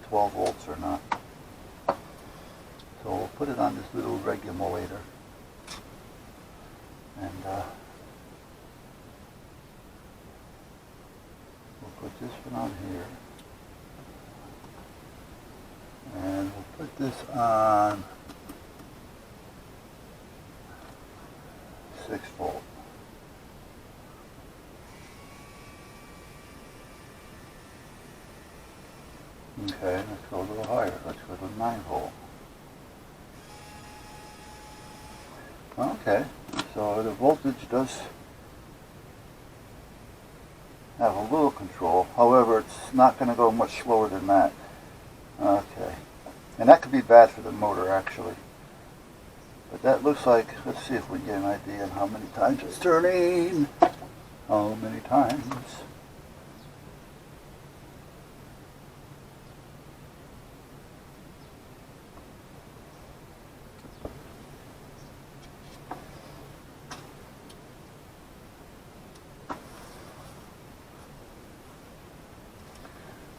12 volts or not. So we'll put it on this little regulator, and we'll put this one on here, and we'll put this on 6 volt. Okay, let's go a little higher. Let's go to 9 volt. Okay, so the voltage does have a little control. However, it's not going to go much slower than that. Okay, and that could be bad for the motor actually. But that looks like, let's see if we get an idea on how many times it's turning. How many times?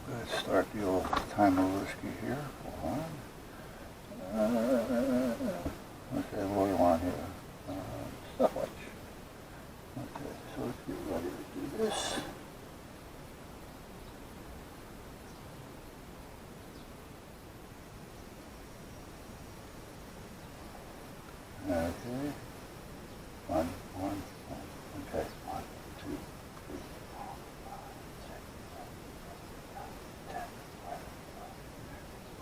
Let's start the old timer-ski here. Hold on. Okay, what do we want here? Stopwatch. Okay, so let's get ready to do this. Okay. One. Okay. 1, 2, 3, 4, 5, 6, 7, 8, 9, 10,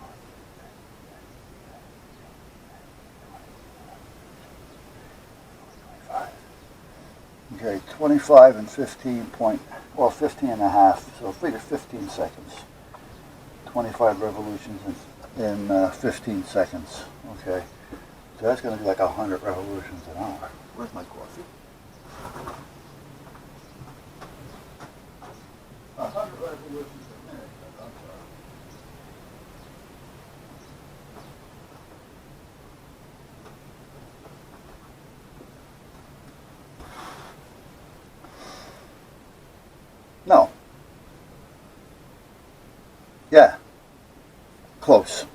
11, 12, 13, 14, 15, 16, 17, 18, 19, 20, 21, 22, 23, 24, 25. Okay, 25 and 15 point, well, 15 and a half, so figure 15 seconds. 25 revolutions in 15 seconds. Okay, so that's going to be like 100 revolutions an hour. Where's my coffee? 100 revolutions a minute. I'm sorry. No. Yeah. Close.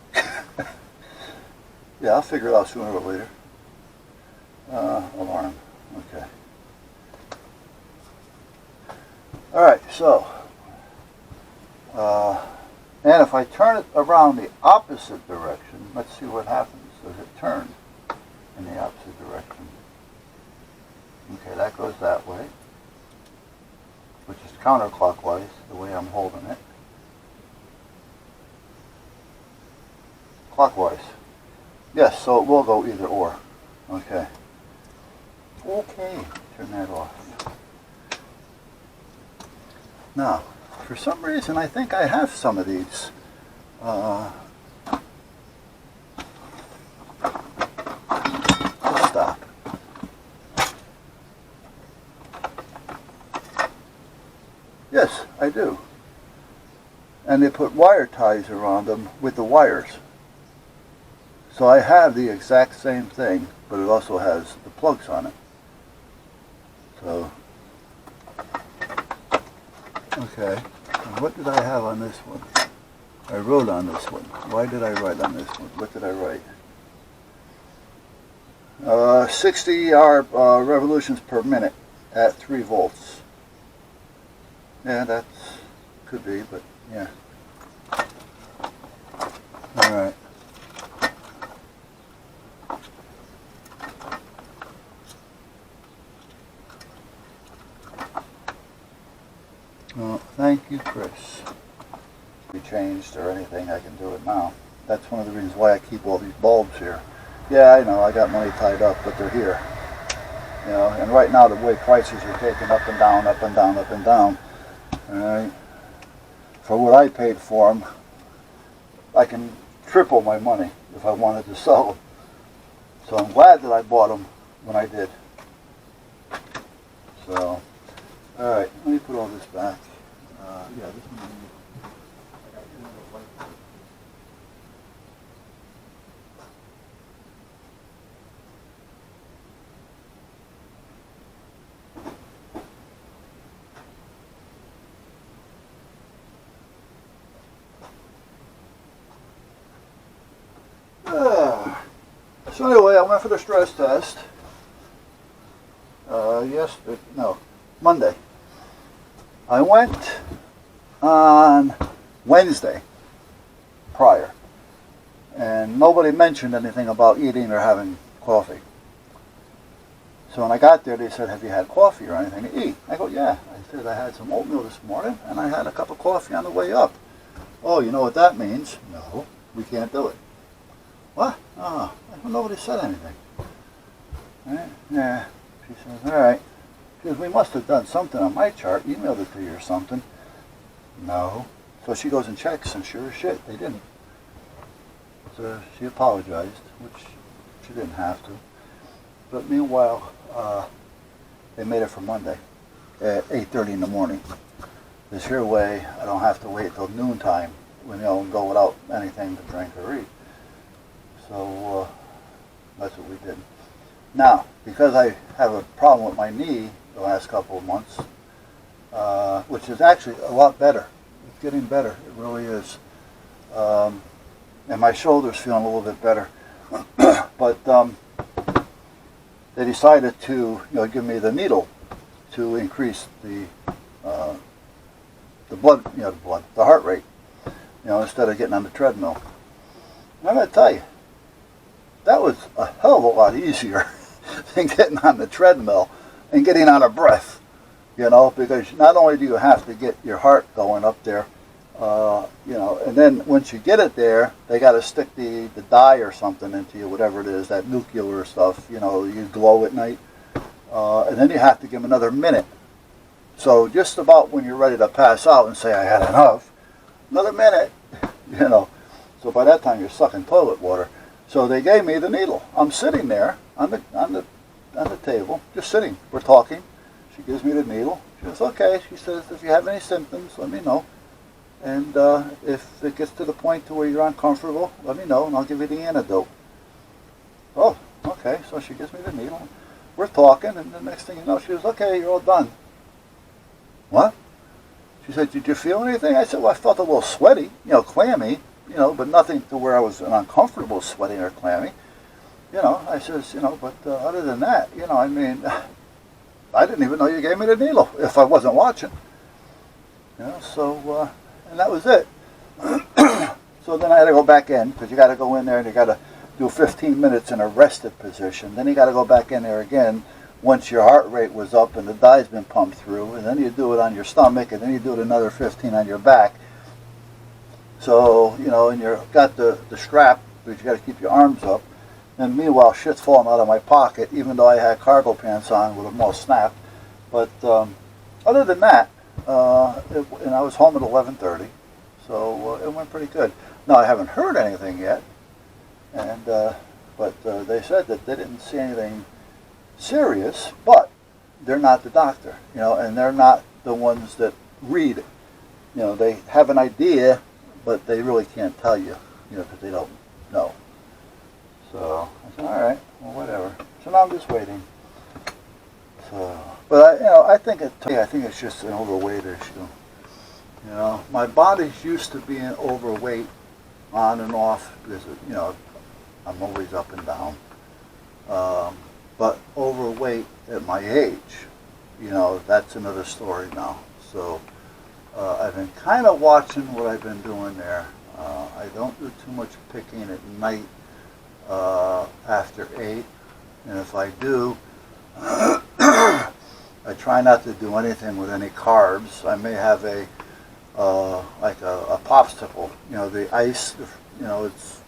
Yeah, I'll figure it out sooner or later. Alarm. Okay. Alright, so, and if I turn it around the opposite direction, let's see what happens. Does it turn in the opposite direction? Okay, that goes that way, which is counterclockwise, the way I'm holding it. Clockwise. Yes, so it will go either or. Okay. Okay, turn that off. Now, for some reason, I think I have some of these. Let's stop. Yes, I do. And they put wire ties around them with the wires. So I have the exact same thing, but it also has the plugs on it. So, okay, and what did I have on this one? I wrote on this one. Why did I write on this one? What did I write? 60 revolutions per minute at 3 volts. Yeah, that could be, but yeah. Alright. Well, thank you, Chris. Be changed or anything, I can do it now. That's one of the reasons why I keep all these bulbs here. Yeah, I know, I got money tied up, but they're here. You know, and right now the way prices are taken up and down, up and down, up and down. Alright. For what I paid for them, I can triple my money if I wanted to sell them. So I'm glad that I bought them when I did. So, alright, let me put all this back. Yeah, this one. I gotta get another whiteboard. So anyway, I went for the stress test. Monday. I went on Wednesday prior, and nobody mentioned anything about eating or having coffee. So when I got there, they said, "Have you had coffee or anything to eat?" I go, "Yeah." I said, "I had some oatmeal this morning, and I had a cup of coffee on the way up." "Oh, you know what that means?" "No, we can't do it." "What?" "Oh, nobody said anything." Right? Yeah. She says, "All right." She says, "We must have done something on my chart, emailed it to you or something." "No." So she goes and checks, and sure as shit, they didn't. So she apologized, which she didn't have to. But meanwhile, they made it for Monday at 8:30 in the morning. This here way, I don't have to wait till noontime when and go without anything to drink or eat. So that's what we did. Now, because I have a problem with my knee the last couple of months, which is actually a lot better. It's getting better. It really is. And my shoulder's feeling a little bit better. But they decided to give me the needle to increase the heart rate, instead of getting on the treadmill. And I'm going to tell you, that was a hell of a lot easier than getting on the treadmill and getting out of breath, because not only do you have to get your heart going up there, and then once you get it there, they got to stick the dye or something into you, whatever it is, that nuclear stuff, you glow at night, and then you have to give them another minute. So just about when you're ready to pass out and say, "I had enough," another minute, So by that time you're sucking toilet water. So they gave me the needle. I'm sitting there on the table, just sitting. We're talking. She gives me the needle. She goes, "Okay." She says, "If you have any symptoms, let me know. And if it gets to the point to where you're uncomfortable, let me know, and I'll give you the antidote." "Oh, okay." So she gives me the needle. We're talking, and the next thing you know, she goes, "Okay, you're all done." "What?" She said, "Did you feel anything?" I said, "Well, I felt a little sweaty, clammy, but nothing to where I was uncomfortable sweating or clammy. I says, but other than that, I didn't even know you gave me the needle if I wasn't watching." So, and that was it. So then I had to go back in, because you got to go in there and you got to do 15 minutes in a rested position. Then you got to go back in there again once your heart rate was up and the dye's been pumped through, and then you do it on your stomach, and then you do it another 15 on your back. So, and you've got the strap, but you got to keep your arms up. And meanwhile, shit's falling out of my pocket, even though I had cargo pants on with them all snapped. But other than that, and I was home at 11:30, so it went pretty good. Now, I haven't heard anything yet, and but they said that they didn't see anything serious, but they're not the doctor, and they're not the ones that read it. They have an idea, but they really can't tell you, because they don't know. So I said, "All right, well, whatever." So now I'm just waiting. So, but I think it's just an overweight issue. My body's used to being overweight, on and off, because I'm always up and down. But overweight at my age, that's another story now. So I've been kind of watching what I've been doing there. I don't do too much picking at night after 8, and if I do, I try not to do anything with any carbs. I may have like a popsicle, the ice, it's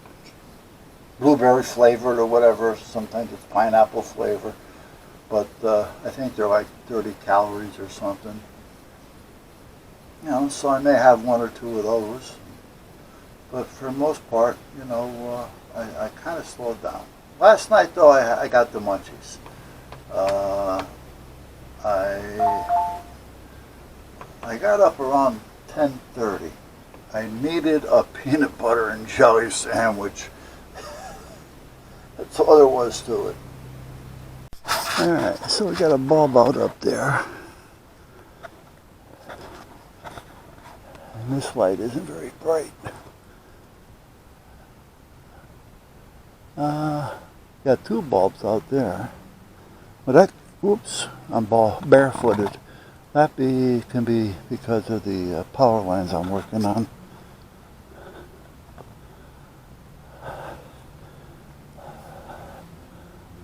blueberry flavored or whatever. Sometimes it's pineapple flavor, but I think they're like 30 calories or something. So I may have 1 or 2 of those. But for the most part, I kind of slowed down. Last night, though, I got the munchies. I got up around 10:30. I needed a peanut butter and jelly sandwich. That's all there was to it. Alright, so we got a bulb out up there. And this light isn't very bright. Got two bulbs out there. But that, whoops, I'm barefooted. That can be because of the power lines I'm working on.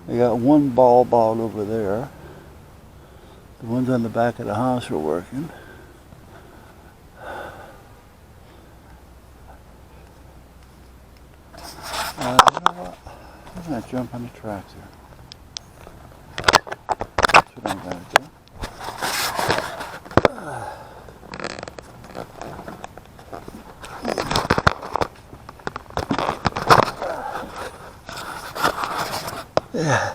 I got one bulb out over there. The ones on the back of the house are working. You know what? I'm going to jump on the tractor. That's what I'm going to do. Yeah.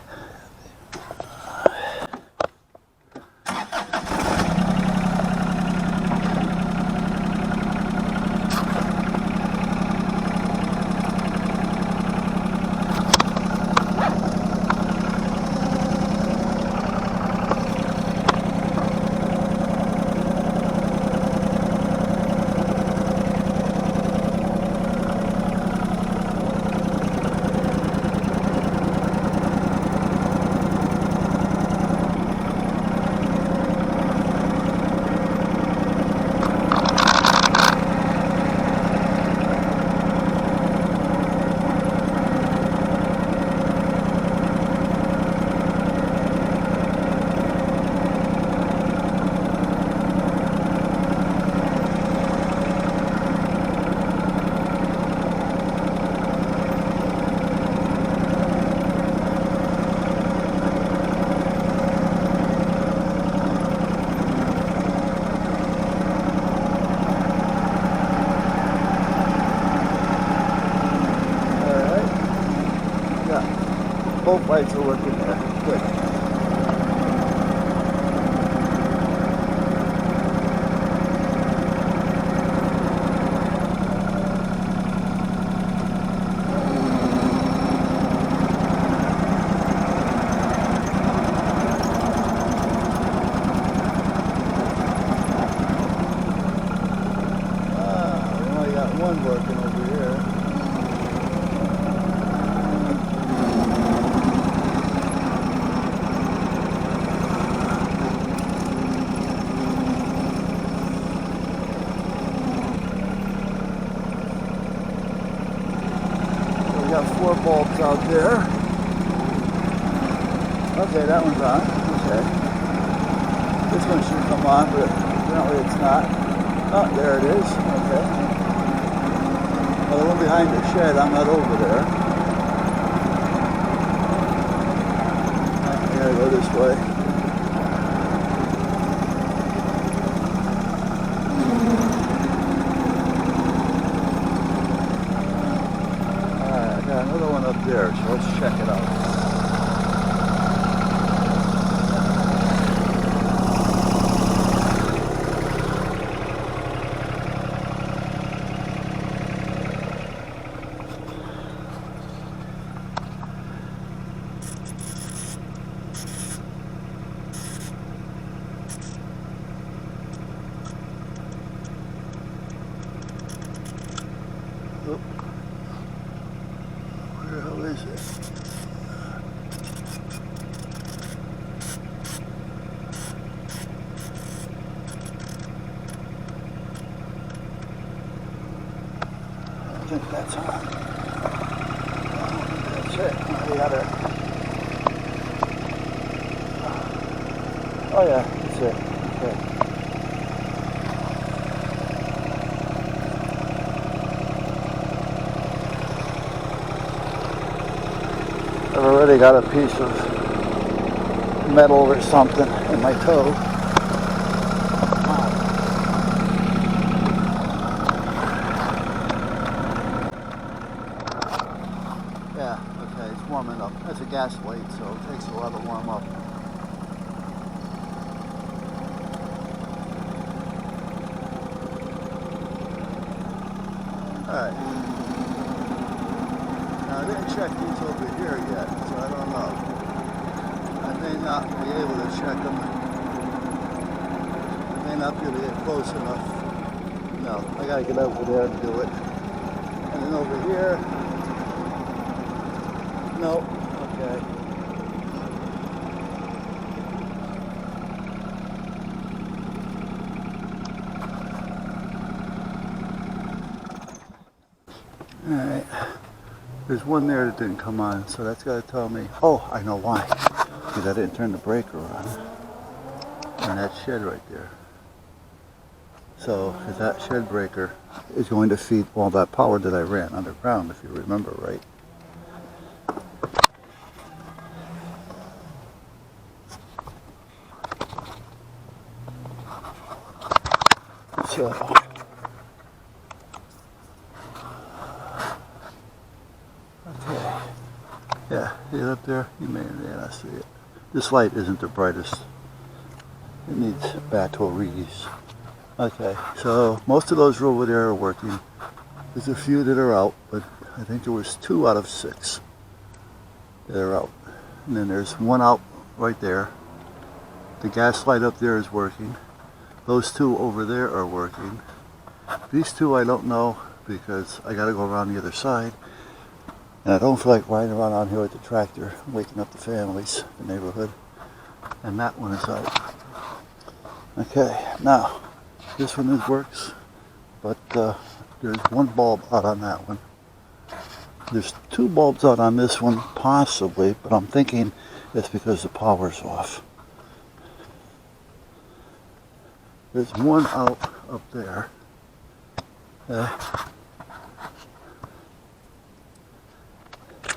Both lights are working there. Good. We only got one working over here. We got four bulbs out there. Okay, that one's on. Okay. This one should come on, but apparently it's not. Oh, there it is. Okay. Well, the one behind the shed, I'm not over there. I gotta go this way. Got another one up there, so let's check it out. Oop. Where the hell is it? I think that's on. That's it. The other. Oh yeah, that's it. Okay. I've already got a piece of metal or something in my toe. Yeah, okay, it's warming up. That's a gas light, so it takes a while to warm up. Alright. Now I didn't check these over here yet, so I don't know. I may not be able to check them. I may not be able to get close enough. No, I gotta get over there and do it. And then over here, no, Okay. Alright. There's one there that didn't come on, so that's got to tell me. Oh, I know why. Because I didn't turn the breaker on. And that shed right there. So, because that shed breaker is going to feed all that power that I ran underground, if you remember right. So, okay. Yeah, see it up there? You may not see it. This light isn't the brightest. It needs batteries. Okay, so most of those over there are working. There's a few that are out, but I think there was 2 out of 6 that are out. And then there's one out right there. The gas light up there is working. Those 2 over there are working. These 2 I don't know because I gotta go around the other side. And I don't feel like riding around out here with the tractor, waking up the families, the neighborhood. And that one is out. Okay, now this one works, but there's 1 bulb out on that one. There's 2 bulbs out on this one, possibly, but I'm thinking it's because the power's off. There's 1 out up there. Okay.